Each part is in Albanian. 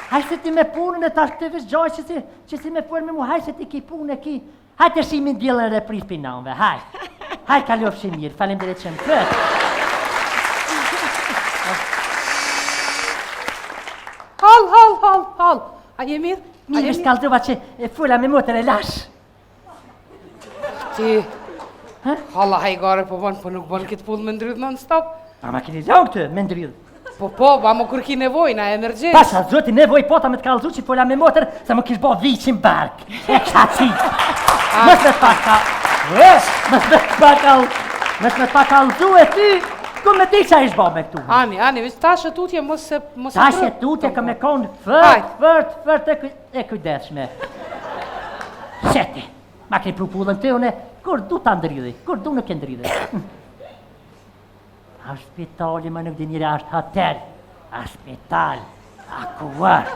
Hajse ti me punën e tash të vizgjoj që si me punë me mu, hajse ti ki punë e ki. Hajte shimin djellën e repris pinanve, haj. Haj kalofë shi mirë, faleminderit që më këtë. Hall. A je mirë? Mirë, është kaldrova që fulla me motër e lash. Ti, halla hajgare po banë, po nuk banë këtë pullë me ndrydhë non stop. Ma keni longë të me ndrydhë. Po, ba më kur ki nevoj, na emergjens. Pasha, zoti nevoj pota me të kaldzu që fulla me motër, sa më kish bo viqin bark. E kësha qit. Mës me të pakallzu e ty, ku me ti qa ish bo me këtu? Ani, vishë tashe tutje mos e tashe tutje ka me konë fërt e kujdeshme. Sheti, ma keni prupullën të une, kur du të ndrydhi, kur du nuk e ndrydhi. A spitali më nuk di njëre, ashtë hotel, a spital, a kuar.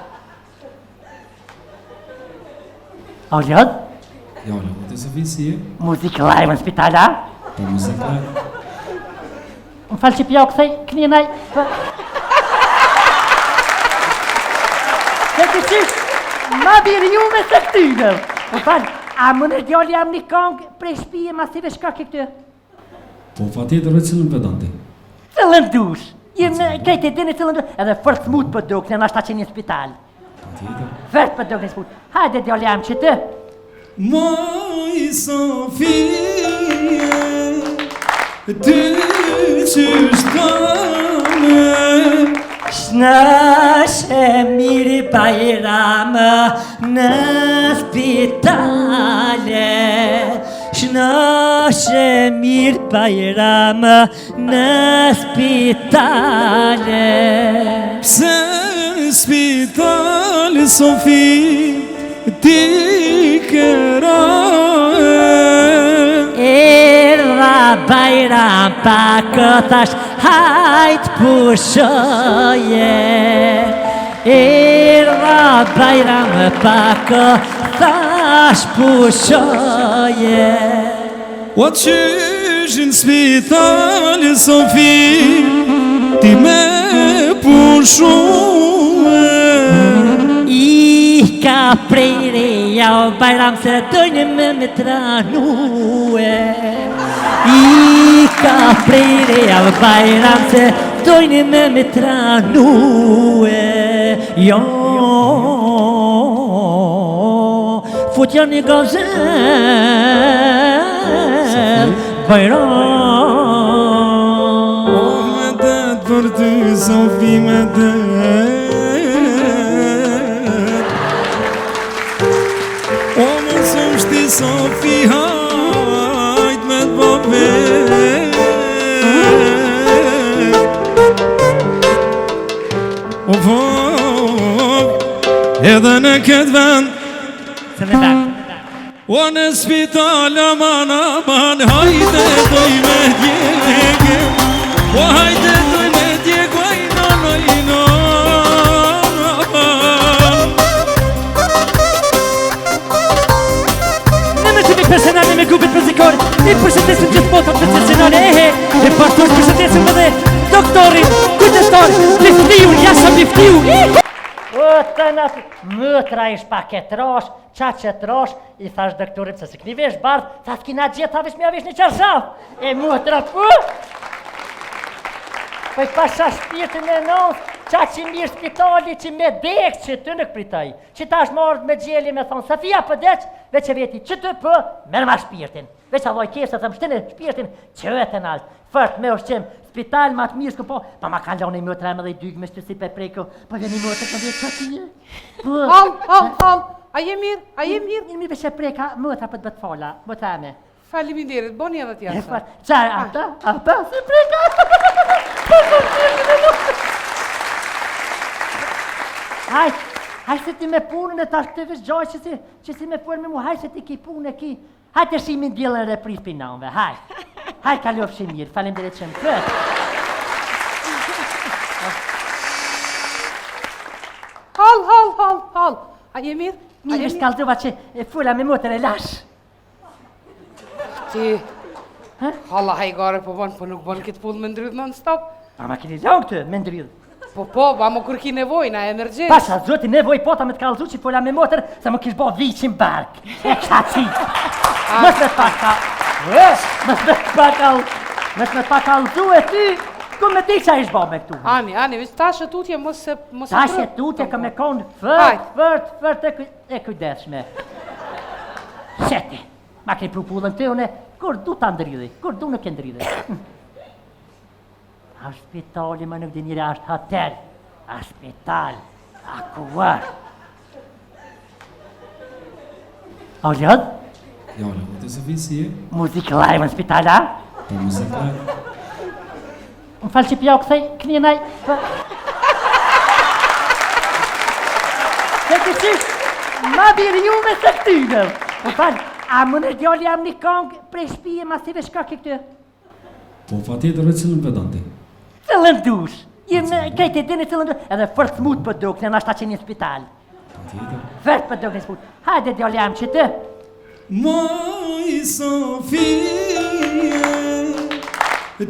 A ljad? Ja, det är så fint si. Muzik live në spital, a? Po muzik live. Më falë që pja u këthej, kënjënaj. Se të qysh, ma birë ju me se këtynër. Më falë, a më në djali jam një kongë prej shpije masive shka ke këtë? Po fa tjetër e cilën pedante? Cilën dush. Krejt e dini cilën dush. Edhe fërt smut për duk, në nashta që një spital. Pa tjetër. Fërt për duk një smut. Hajde djali jam që të. Moj Sofie, ty qysh t'kame, Shnashe mirë bajramë në spitale. Shnashe mirë bajramë në spitale. pse spital Sofie, ti kërae. Erra bajram pa këthash hajt pushoje. Erra bajram pa këthash pushoje. O qysh në spital Sofie, ti me pushume. Ka prejre ja o bajram se dojnë me tranue. Ka prejre ja o bajram se dojnë me tranue. Jo, futja një gazel bajram. O me det për ty Sofi, me det. O më sëm shti Sofi, hajt me t'bo vet. O edhe në këtë vend, Se me tak. o në spital aman, hajde doj me djege. O hajde doj me djege, ojno. Personale me grupet muzikore, i përshëndesim gjithë botën profesionale, e pastor përshëndesim edhe doktorin, kujdestor, Liftiu, Jasha Liftiu. O të nëtë, mëtra ish pak e trosh, qa që trosh, i thash doktorit se s'kni vesh bardh, tha s'kina gjithë, tha vesh mja vesh një qërshaf, e mëtra të po i pasha shpirtin e nëns, qa që mirë spitali që me dekë që të nuk pritaj, që ta është marrë me gjeli me thonë, Safia për deq, veç e veti që të për, merë ma shpirtin, veç avoj kjesë, thëmë shtine shpirtin, që e të nalë, fërt me ushqim, spital ma të mirë s'ko po, pa ma kanë lone i më të remë dhe i dygë me shtësi për prejko, po vjen i më të këndje që t'je. Hall, a je mirë? Një mirë veç e prejka më të për të bëtë fala, më të reme. Faleminderit, boni edhe t'jasa. Qaj, ata, si prejka. Haj se ti me punën e tash të vizgjoj që si me punë me mu, haj se ti ki punë e ki. Haj të shimin djellën e repris pinanve, haj. Haj kalofë shi mirë, faleminderit që më këtë. Hall, a je mirë? Mirë është kaldrova që fulla me motër e lash. Ti, halla hajgare po banë, po nuk banë këtë pullë me ndrydhë non stop. Ma keni longë të me ndrydhë. Po, ba më kur ki nevoj, na emergjens. Pasha, zoti nevoj pota me të kalëzu që fola me motër, se më kish bo vichin bark. E kësha qit. Mës me të pakalëzu e ty, ku me di qa ish bo me këtu. Ani, vëq tashe tutje mos e Tashe tutje ka me konë fërt e kujdeshme. Sheti, ma kri prupullën të une, kur du të ndrydhi, kur du nuk e ndrydhi. A spitali më nuk di njëri ashtë hotel, a spital, a kuar. A u ljod? Ja, det är så vi ser. Muzikë live në spital, a? På musikal. Më falë që pja u këthej, kënjënaj, për... Se të qish, ma birë ju me se këtyne. Më falë, a më në djali jam një kongë prej shpije masive shka ke këtë? Po fatjetër vetë cilën pedante. Cëllën dush, krejt e dini cëllën dush, edhe fërt smut për duk, në nashta që një spital. Patjetër. Fërt për duk një smut, hajde djali jam që të. Moj Sofie,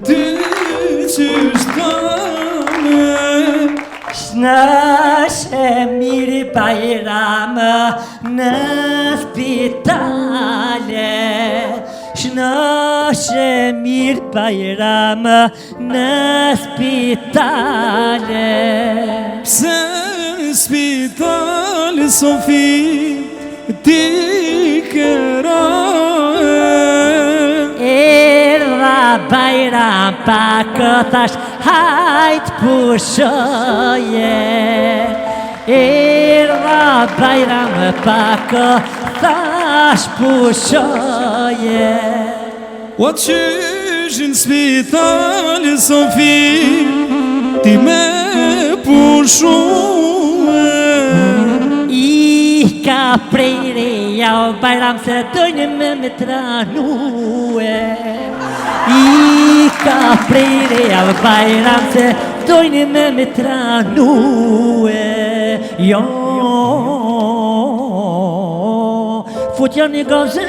ty qysh kame. Shnashe miri bajramë në spitale. Shnashe mirë bajramë në spitale. Pse spital Sofi ti kërae. Erra bajram pa këthash hajt pushoje. Erra bajram pa këthash pushoje. O qysh në spital Sofi ti me pushue. I ka prejreja o bajram se dojnë me tranue. I ka prejreja o bajram se dojnë me tranue. Jo, futja një gazë